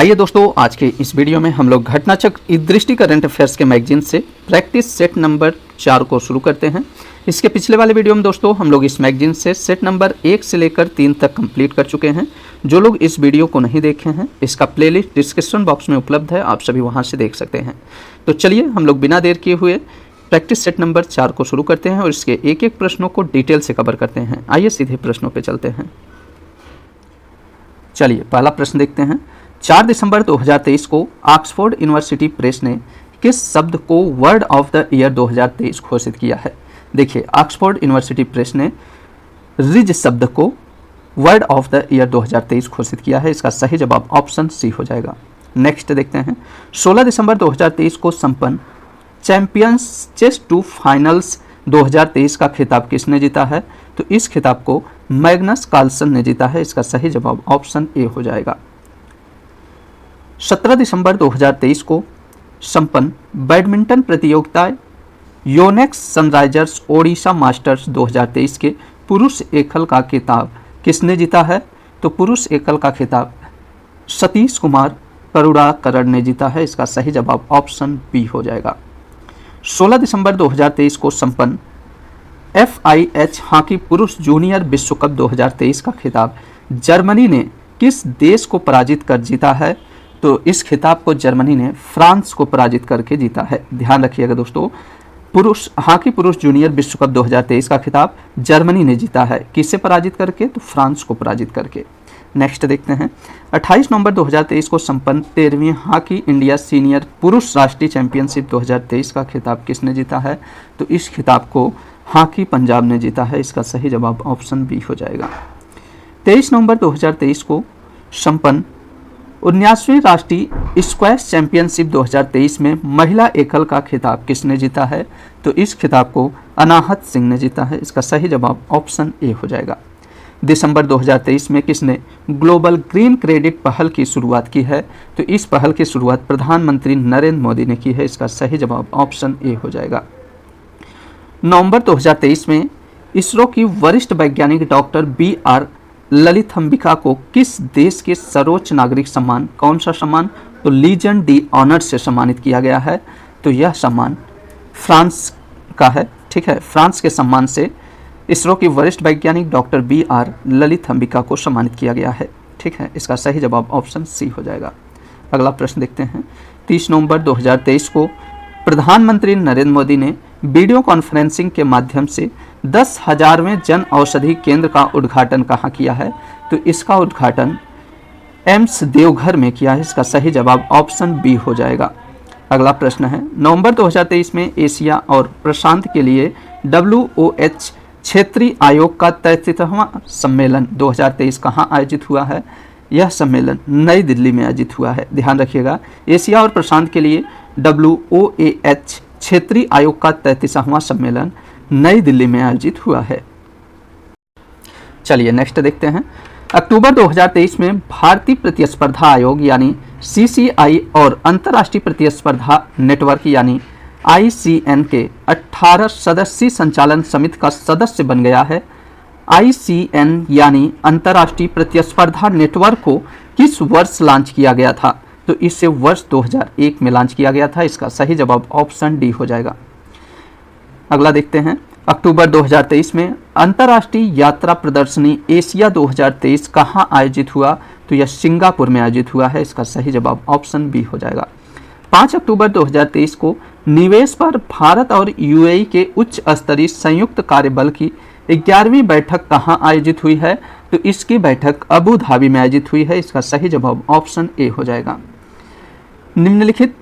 आइए दोस्तों, आज के इस वीडियो में हम लोग घटनाचक्र दृष्टि करंट अफेयर्स के मैगजीन से प्रैक्टिस सेट नंबर 4 को शुरू करते हैं। इसके पिछले वाले वीडियो में दोस्तों हम लोग इस मैगजीन से सेट नंबर 1 से लेकर 3 तक कंप्लीट कर चुके हैं। जो लोग इस वीडियो को नहीं देखे हैं, इसका प्लेलिस्ट डिस्क्रिप्शन बॉक्स में उपलब्ध है, आप सभी वहाँ से देख सकते हैं। तो चलिए हम लोग बिना देर किए हुए प्रैक्टिस सेट नंबर 4 को शुरू करते हैं और इसके एक एक प्रश्नों को डिटेल से कवर करते हैं। आइए सीधे प्रश्नों पर चलते हैं। चलिए पहला प्रश्न देखते हैं। 4 दिसंबर 2023 को ऑक्सफोर्ड यूनिवर्सिटी प्रेस ने किस शब्द को वर्ड ऑफ द ईयर 2023 घोषित किया है? देखिए, ऑक्सफोर्ड यूनिवर्सिटी प्रेस ने रिज शब्द को वर्ड ऑफ द ईयर 2023 घोषित किया है। इसका सही जवाब ऑप्शन सी हो जाएगा। नेक्स्ट देखते हैं। 16 दिसंबर 2023 को संपन्न चैंपियंस चेस 2 फाइनल्स 2023 का खिताब किसने जीता है? तो इस खिताब को मैग्नस कार्लसन ने जीता है। इसका सही जवाब ऑप्शन ए हो जाएगा। 17 दिसंबर 2023 को संपन्न बैडमिंटन प्रतियोगिता योनेक्स सनराइजर्स ओडिशा मास्टर्स 2023 के पुरुष एकल का खिताब किसने जीता है? तो पुरुष एकल का खिताब सतीश कुमार करुणाकरण ने जीता है। इसका सही जवाब ऑप्शन बी हो जाएगा। 16 दिसंबर 2023 को संपन्न FIH हॉकी पुरुष जूनियर विश्व कप 2023 का खिताब जर्मनी ने किस देश को पराजित कर जीता है? तो इस खिताब को जर्मनी ने फ्रांस को पराजित करके जीता है। ध्यान रखिएगा दोस्तों, हॉकी पुरुष जूनियर विश्व कप 2023 का खिताब जर्मनी ने जीता है। किससे पराजित करके? तो फ्रांस को पराजित करके। नेक्स्ट देखते हैं। 28 नवंबर 2023 को संपन्न 13वीं हॉकी इंडिया सीनियर पुरुष राष्ट्रीय चैंपियनशिप 2023 का खिताब किसने जीता है? तो इस खिताब को हॉकी पंजाब ने जीता है। इसका सही जवाब ऑप्शन बी हो जाएगा। 23 नवंबर 2023 को संपन्न 19वीं राष्ट्रीय स्क्वैश चैंपियनशिप 2023 में महिला एकल का खिताब किसने जीता है? तो इस खिताब को अनाहत सिंह ने जीता है। इसका सही जवाब ऑप्शन ए हो जाएगा। दिसंबर 2023 में किसने ग्लोबल ग्रीन क्रेडिट पहल की शुरुआत की है? तो इस पहल की शुरुआत प्रधानमंत्री नरेंद्र मोदी ने की है। इसका सही जवाब ऑप्शन ए हो जाएगा। नवंबर 2023 में इसरो की वरिष्ठ वैज्ञानिक डॉक्टर BR ललिथंबिका को किस देश के सर्वोच्च नागरिक सम्मान, कौन सा सम्मान? तो लीजन डी ऑनर से सम्मानित किया गया है। तो यह सम्मान फ्रांस का है। ठीक है, फ्रांस के सम्मान से इसरो की वरिष्ठ वैज्ञानिक डॉक्टर BR ललिथंबिका को सम्मानित किया गया है। ठीक है, इसका सही जवाब ऑप्शन सी हो जाएगा। अगला प्रश्न देखते हैं। 30 नवंबर 2023 को प्रधानमंत्री नरेंद्र मोदी ने वीडियो कॉन्फ्रेंसिंग के माध्यम से 10,000वें जन औषधि केंद्र का उद्घाटन कहाँ किया है? तो इसका उद्घाटन एम्स देवघर में किया है। इसका सही जवाब ऑप्शन बी हो जाएगा। अगला प्रश्न है। नवंबर 2023 में एशिया और प्रशांत के लिए WOH क्षेत्रीय आयोग का 33वां सम्मेलन 2023 कहाँ आयोजित हुआ है? यह सम्मेलन नई दिल्ली में आयोजित हुआ है। ध्यान रखिएगा, एशिया और प्रशांत के लिए WOH क्षेत्रीय आयोग का 33वां सम्मेलन नई दिल्ली में आयोजित हुआ है। चलिए नेक्स्ट देखते हैं। अक्टूबर 2023 में भारतीय प्रतिस्पर्धा आयोग यानी CCI और अंतर्राष्ट्रीय प्रतिस्पर्धा नेटवर्क यानी ICN के 18 सदस्यीय संचालन समिति का सदस्य बन गया है। ICN यानी अंतर्राष्ट्रीय प्रतिस्पर्धा नेटवर्क को किस वर्ष लॉन्च किया गया था? तो इसे वर्ष 2001 में लॉन्च किया गया था। इसका सही जवाब ऑप्शन डी हो जाएगा। अगला देखते हैं। अक्टूबर 2023 में अंतर्राष्ट्रीय यात्रा प्रदर्शनी एशिया 2023 कहाँ आयोजित हुआ? तो यह सिंगापुर में आयोजित हुआ है। इसका सही जवाब ऑप्शन बी हो जाएगा। 5 अक्टूबर 2023 को निवेश पर भारत और UAE के उच्च स्तरीय संयुक्त कार्यबल की 11वीं बैठक कहाँ आयोजित हुई है? तो इसकी बैठक अबू धाबी में आयोजित हुई है। इसका सही जवाब ऑप्शन ए हो जाएगा। निम्नलिखित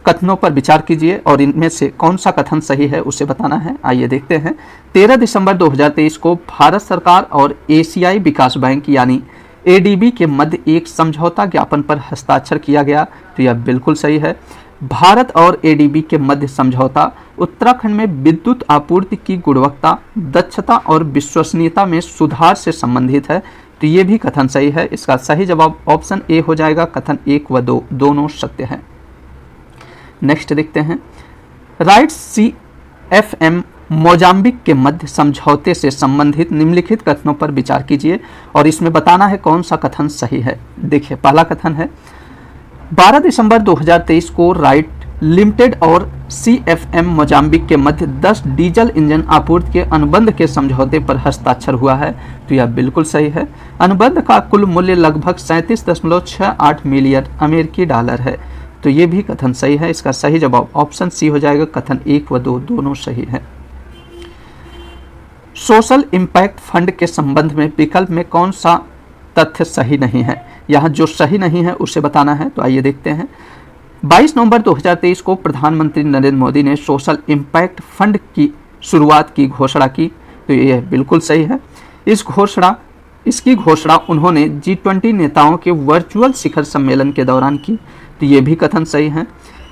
कथनों पर विचार कीजिए और इनमें से कौन सा कथन सही है उसे बताना है। आइए देखते हैं। 13 दिसंबर 2023 को भारत सरकार और एशियाई विकास बैंक यानी ADB के मध्य एक समझौता ज्ञापन पर हस्ताक्षर किया गया। तो यह बिल्कुल सही है। भारत और ADB के मध्य समझौता उत्तराखंड में विद्युत आपूर्ति की गुणवत्ता, दक्षता और विश्वसनीयता में सुधार से संबंधित है। तो ये भी कथन सही है। इसका सही जवाब ऑप्शन ए हो जाएगा। कथन 1 व 2 दोनों सत्य हैं। नेक्स्ट देखते हैं। राइट CFM मोजाम्बिक के मध्य समझौते से संबंधित निम्नलिखित कथनों पर विचार कीजिए और इसमें बताना है कौन सा कथन सही है। देखिए, पहला कथन है 12 दिसंबर 2023 को राइट लिमिटेड और CFM मोजाम्बिक के मध्य 10 डीजल इंजन आपूर्ति के अनुबंध के समझौते पर हस्ताक्षर हुआ है। तो यह बिल्कुल सही है। अनुबंध का कुल मूल्य लगभग 37.68 मिलियन अमेरिकी डॉलर है। तो ये भी कथन सही है। इसका सही जवाब ऑप्शन सी हो जाएगा। कथन 1 व 2 दोनों सही है। सोशल इम्पैक्ट फंड के संबंध में विकल्प में कौन सा तथ्य सही नहीं है? यहाँ जो सही नहीं है उसे बताना है। तो आइए देखते हैं। 22 नवंबर 2023 को प्रधानमंत्री नरेंद्र मोदी ने सोशल इम्पैक्ट फंड की शुरुआत की घोषणा की। तो यह बिल्कुल सही है। इसकी घोषणा उन्होंने G20 नेताओं के वर्चुअल शिखर सम्मेलन के दौरान की। तो ये भी कथन सही है।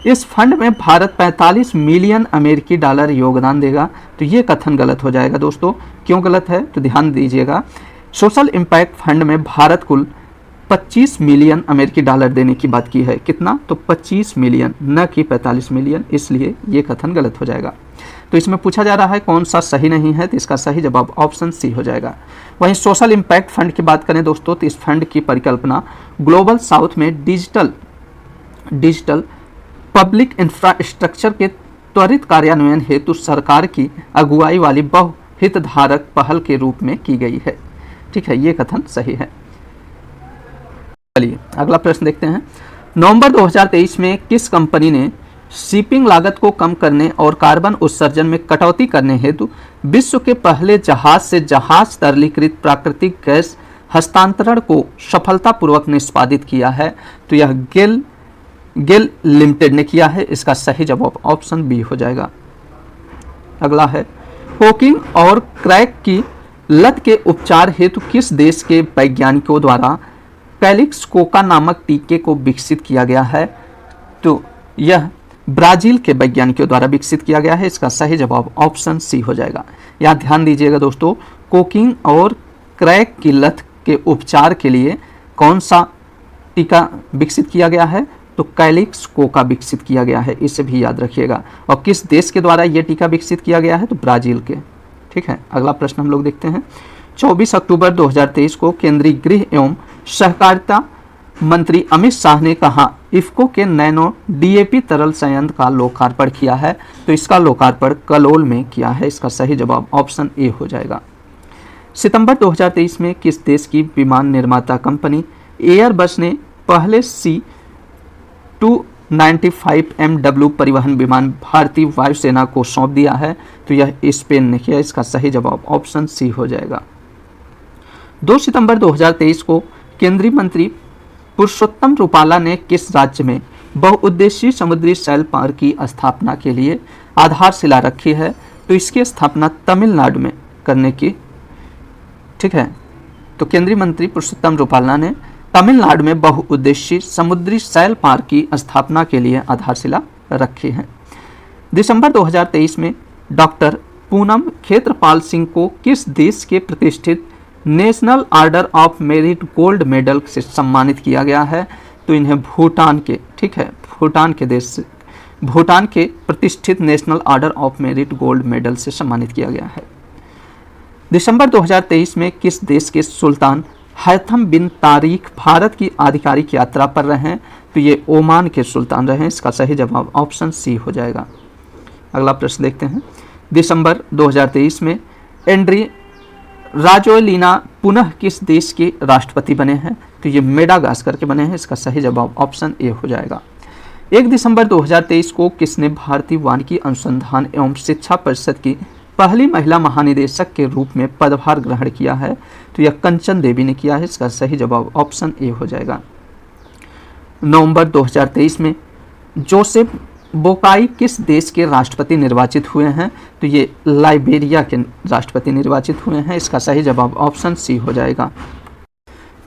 इस फंड में भारत 45 मिलियन अमेरिकी डॉलर योगदान देगा। तो ये कथन गलत हो जाएगा दोस्तों। क्यों गलत है तो ध्यान दीजिएगा। सोशल इम्पैक्ट फंड में भारत कुल 25 मिलियन अमेरिकी डॉलर देने की बात की है। कितना? तो 25 मिलियन, न कि 45 मिलियन। इसलिए ये कथन गलत हो जाएगा। तो इसमें पूछा जा रहा है कौन सा सही नहीं है, तो इसका सही जवाब ऑप्शन सी हो जाएगा। वहीं सोशल इम्पैक्ट फंड की बात करें दोस्तों, तो इस फंड की परिकल्पना ग्लोबल साउथ में डिजिटल पब्लिक इंफ्रास्ट्रक्चर के त्वरित कार्यान्वयन हेतु सरकार की अगुवाई वाली बहुहितधारक पहल के रूप में की गई है। ठीक है, ये कथन सही है। चलिए अगला प्रश्न देखते हैं। नवंबर 2023 में किस कंपनी ने शिपिंग लागत को कम करने और कार्बन उत्सर्जन में कटौती करने हेतु विश्व के पहले जहाज से जहाज तरलीकृत प्राकृतिक गैस हस्तांतरण को सफलतापूर्वक निष्पादित किया है? तो यह गेल लिमिटेड ने किया है। इसका सही जवाब ऑप्शन बी हो जाएगा। अगला है, कोकिंग और क्रैक की लत के उपचार हेतु किस देश के वैज्ञानिकों द्वारा कैलिक्स कोका नामक टीके को विकसित किया गया है? तो यह ब्राजील के वैज्ञानिकों द्वारा विकसित किया गया है। इसका सही जवाब ऑप्शन सी हो जाएगा। यहाँ ध्यान दीजिएगा दोस्तों, कोकिंग और क्रैक की लत के उपचार के लिए कौन सा टीका विकसित किया गया है? तो कैलिक्स कोका विकसित किया गया है। इसे भी याद रखिएगा। और किस देश के द्वारा यह टीका विकसित किया गया है? तो ब्राजील के। ठीक है, अगला प्रश्न हम लोग देखते हैं। 24 अक्टूबर 2023 को केंद्रीय गृह एवं सहकारिता मंत्री अमित शाह ने कहा इफ्को के नैनो DAP तरल संयंत्र का लोकार्पण किया है। तो इसका लोकार्पण कलोल में किया है। इसका सही जवाब ऑप्शन ए हो जाएगा। सितंबर 2023 में किस देश की विमान निर्माता कंपनी एयरबस ने पहले C-295 MW परिवहन विमान भारतीय वायुसेना को सौंप दिया है? तो यह स्पेन ने किया। इसका सही जवाब ऑप्शन सी हो जाएगा। 2 सितंबर 2023 को केंद्रीय मंत्री पुरुषोत्तम रूपाला ने किस राज्य में बहुउद्देशीय समुद्री सैल पार्क की स्थापना के लिए आधारशिला रखी है? तो इसकी स्थापना तमिलनाडु में करने की। ठीक है, तो केंद्रीय मंत्री पुरुषोत्तम रूपाला ने तमिलनाडु में बहुउद्देशीय समुद्री सैल पार्क की स्थापना के लिए आधारशिला रखी है। दिसंबर 2023 में डॉक्टर पूनम खेत्रपाल सिंह को किस देश के प्रतिष्ठित national order of merit gold medal से सम्मानित किया गया है? तो इन्हें भूटान के, ठीक है, भूटान के प्रतिष्ठित national order of merit gold medal से सम्मानित किया गया है। दिसंबर 2023 में किस देश के सुल्तान हैथम बिन तारिक भारत की आधिकारिक यात्रा पर रहे हैं? तो ये ओमान के सुल्तान रहे हैं। इसका सही जवाब ऑप्शन सी हो जाएगा। अगला प्रश्न देखते हैं। दिसंबर 2023 में एंड्री राजोलिना पुनः किस देश के राष्ट्रपति बने हैं? तो ये मेडागास्कर के बने हैं। इसका सही जवाब ऑप्शन ए हो जाएगा। 1 दिसंबर 2023 को किसने भारतीय वानिकी अनुसंधान एवं शिक्षा परिषद की पहली महिला महानिदेशक के रूप में पदभार ग्रहण किया है? तो यह कंचन देवी ने किया है। इसका सही जवाब ऑप्शन ए हो जाएगा। नवंबर 2023 में जोसेफ बोकाई किस देश के राष्ट्रपति निर्वाचित हुए हैं? तो ये लाइबेरिया के राष्ट्रपति निर्वाचित हुए हैं। इसका सही जवाब ऑप्शन सी हो जाएगा।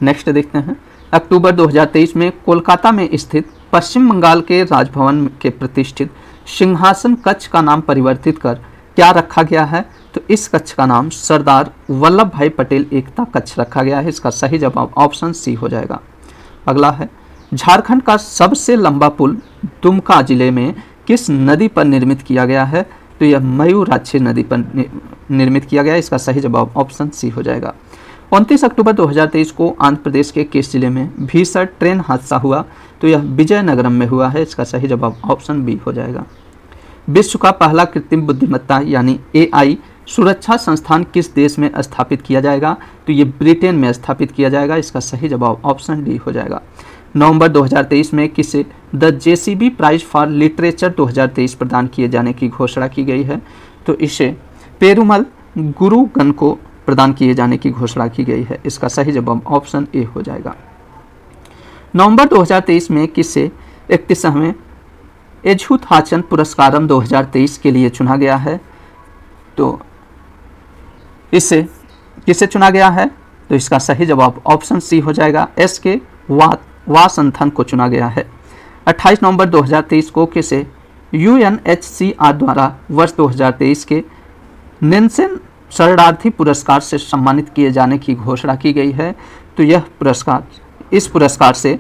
नेक्स्ट देखते हैं। अक्टूबर 2023 में कोलकाता में स्थित पश्चिम बंगाल के राजभवन के प्रतिष्ठित सिंहासन कक्ष का नाम परिवर्तित कर क्या रखा गया है? तो इस कक्ष का नाम सरदार वल्लभ भाई पटेल एकता कक्ष रखा गया है। इसका सही जवाब ऑप्शन सी हो जाएगा। अगला है, झारखंड का सबसे लंबा पुल दुमका जिले में किस नदी पर निर्मित किया गया है? तो यह मयूराक्षी नदी पर निर्मित किया गया है। इसका सही जवाब ऑप्शन सी हो जाएगा। 29 अक्टूबर 2023 को आंध्र प्रदेश के किस जिले में भीषण ट्रेन हादसा हुआ? तो यह विजयनगरम में हुआ है। इसका सही जवाब ऑप्शन बी हो जाएगा। विश्व का पहला कृत्रिम बुद्धिमत्ता यानी AI सुरक्षा संस्थान किस देश में स्थापित किया जाएगा? तो ये ब्रिटेन में स्थापित किया जाएगा। इसका सही जवाब ऑप्शन डी हो जाएगा। नवंबर 2023 में किसे the JCB prize for literature 2023 प्रदान किए जाने की घोषणा की गई है? तो इसे पेरुमल गुरुगन को प्रदान किए जाने की घोषणा की गई है। इसका सही जवाब ऑप्शन ए हो जाएगा। नवंबर 2023 में किसे 31वें एझुथाचन पुरस्कारम 2023 के लिए चुना गया है? तो इसे किसे चुना गया है? तो इसका सही जवाब ऑप्शन सी हो जाएगा। SK वासंथन को चुना गया है। 28 नवंबर 2023 को किसे UNHCR द्वारा वर्ष 2023 के नेल्सन शरणार्थी पुरस्कार से सम्मानित किए जाने की घोषणा की गई है? तो इस पुरस्कार से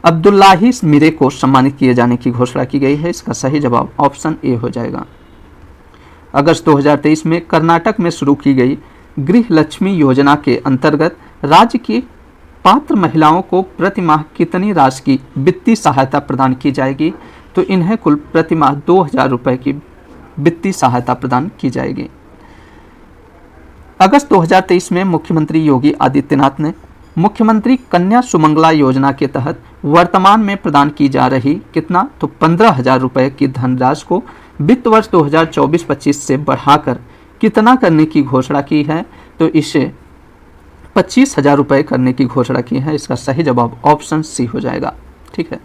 अब्दुल्लाही मिरे को सम्मानित किए जाने की घोषणा की गई है। इसका सही जवाब ऑप्शन ए हो जाएगा। अगस्त 2023 में कर्नाटक में शुरू की गई गृह लक्ष्मी योजना के अंतर्गत राज्य की पात्र महिलाओं को प्रति माह कितनी राशि की वित्तीय सहायता प्रदान की जाएगी? तो इन्हें कुल प्रति माह 2000 रुपये की वित्तीय सहायता प्रदान की जाएगी। अगस्त 2023 में मुख्यमंत्री योगी आदित्यनाथ ने मुख्यमंत्री कन्या सुमंगला योजना के तहत वर्तमान में प्रदान की जा रही कितना? तो 15,000 रुपये की धनराशि को वित्त वर्ष 2024-25 से बढ़ाकर कितना करने की घोषणा की है? तो इसे 25,000 रुपये करने की घोषणा की है। इसका सही जवाब ऑप्शन सी हो जाएगा। ठीक है,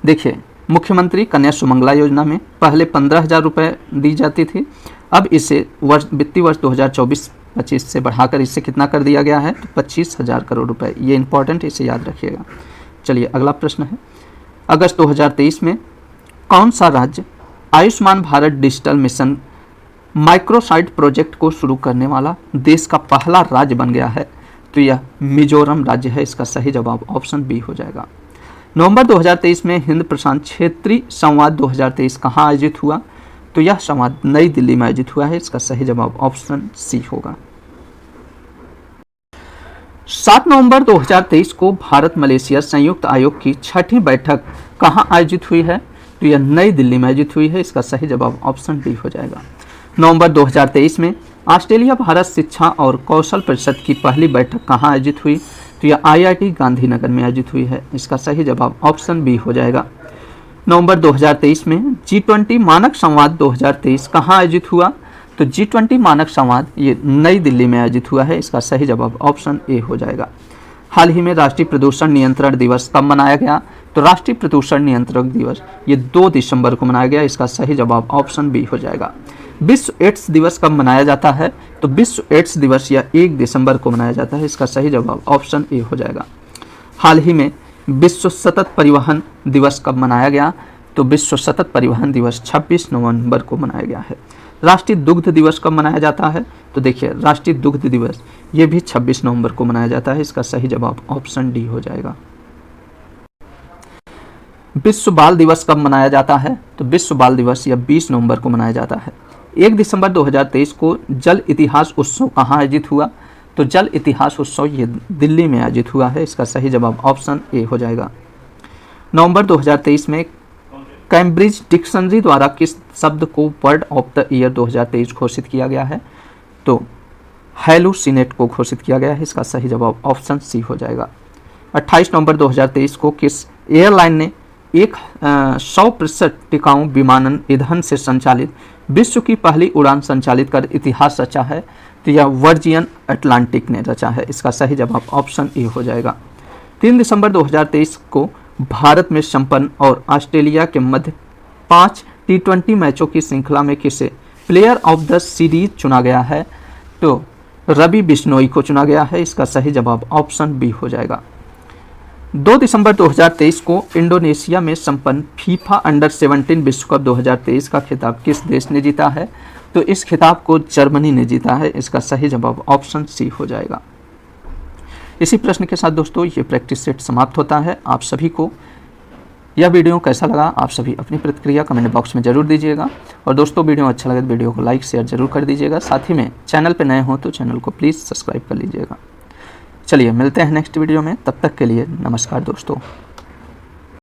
देखिए मुख्यमंत्री कन्या सुमंगला योजना में पहले 15,000 रुपये दी जाती थी, अब इसे वित्तीय वर्ष 2024-25 से बढ़ाकर इसे कितना कर दिया गया है? तो 25,000 करोड़ रुपए। ये इंपॉर्टेंट है, इसे याद रखिएगा। चलिए अगला प्रश्न है, अगस्त 2023 में कौन सा राज्य Ayushman Bharat digital mission microsite project को शुरू करने वाला देश का पहला राज्य बन गया है? तो यह मिजोरम राज्य है। इसका सही जवाब ऑप्शन बी हो जाएगा। नवंबर 2023 में हिंद प्रशांत क्षेत्रीय संवाद 2023 कहाँ आयोजित हुआ? तो यह संवाद नई दिल्ली में आयोजित हुआ है। इसका सही जवाब ऑप्शन सी होगा। 7 नवंबर 2023 को भारत मलेशिया संयुक्त आयोग की 6ठी बैठक कहाँ आयोजित हुई है? तो यह नई दिल्ली में आयोजित हुई है। इसका सही जवाब ऑप्शन डी हो जाएगा। नवंबर 2023 में ऑस्ट्रेलिया भारत शिक्षा और कौशल परिषद की पहली बैठक कहाँ आयोजित हुई? तो यह IIT गांधीनगर में आयोजित हुई है। इसका सही जवाब ऑप्शन बी हो जाएगा। नवंबर 2023 में G20 मानक संवाद 2023 कहाँ आयोजित हुआ? तो G20 मानक संवाद ये नई दिल्ली में आयोजित हुआ है। इसका सही जवाब ऑप्शन ए हो जाएगा। हाल ही में राष्ट्रीय प्रदूषण नियंत्रण दिवस कब मनाया गया? तो राष्ट्रीय प्रदूषण नियंत्रण दिवस ये 2 दिसंबर को मनाया गया। इसका सही जवाब ऑप्शन बी हो जाएगा। विश्व एड्स दिवस कब मनाया जाता है? तो विश्व एड्स दिवस यह 1 दिसंबर को मनाया जाता है। इसका सही जवाब ऑप्शन ए हो जाएगा। हाल ही में विश्व सतत परिवहन दिवस कब मनाया गया? तो विश्व सतत परिवहन दिवस 26 नवंबर को मनाया गया है। राष्ट्रीय दुग्ध दिवस कब मनाया जाता है? तो देखिए राष्ट्रीय दुग्ध दिवस ये भी 26 नवंबर को मनाया जाता है। इसका सही जवाब ऑप्शन डी हो जाएगा। विश्व बाल दिवस कब मनाया जाता है? तो विश्व बाल दिवस यह 20 नवंबर को मनाया जाता है। 1 दिसंबर 2023 को जल इतिहास उत्सव कहाँ आयोजित हुआ? तो जल इतिहास उत्सव ये दिल्ली में आयोजित हुआ है। इसका सही जवाब ऑप्शन ए हो जाएगा। नवंबर 2023 में कैम्ब्रिज डिक्शनरी द्वारा किस शब्द को वर्ड ऑफ द ईयर 2023 घोषित किया गया है? तो हैलुसिनेट को घोषित किया गया है। इसका सही जवाब ऑप्शन सी हो जाएगा। 28 नवंबर 2023 को किस एयरलाइन ने 100% टिकाऊ विमानन ईंधन से संचालित विश्व की पहली उड़ान संचालित कर इतिहास रचा है? तो यह वर्जिन अटलांटिक ने रचा है। इसका सही जवाब ऑप्शन ए हो जाएगा। 3 दिसंबर 2023 को भारत में संपन्न और ऑस्ट्रेलिया के मध्य 5 T20 मैचों की श्रृंखला में किसे प्लेयर ऑफ द सीरीज चुना गया है? तो रवि बिश्नोई को चुना गया है। इसका सही जवाब ऑप्शन बी हो जाएगा। 2 दिसंबर 2023 को इंडोनेशिया में संपन्न फीफा अंडर 17 विश्व कप 2023 का खिताब किस देश ने जीता है? तो इस खिताब को जर्मनी ने जीता है। इसका सही जवाब ऑप्शन सी हो जाएगा। इसी प्रश्न के साथ दोस्तों ये प्रैक्टिस सेट समाप्त होता है। आप सभी को यह वीडियो कैसा लगा आप सभी अपनी प्रतिक्रिया कमेंट बॉक्स में जरूर दीजिएगा। और दोस्तों वीडियो अच्छा लगे तो वीडियो को लाइक शेयर जरूर कर दीजिएगा। साथ ही में चैनल पर नए हो तो चैनल को प्लीज़ सब्सक्राइब कर लीजिएगा। चलिए मिलते हैं नेक्स्ट वीडियो में, तब तक के लिए नमस्कार दोस्तों।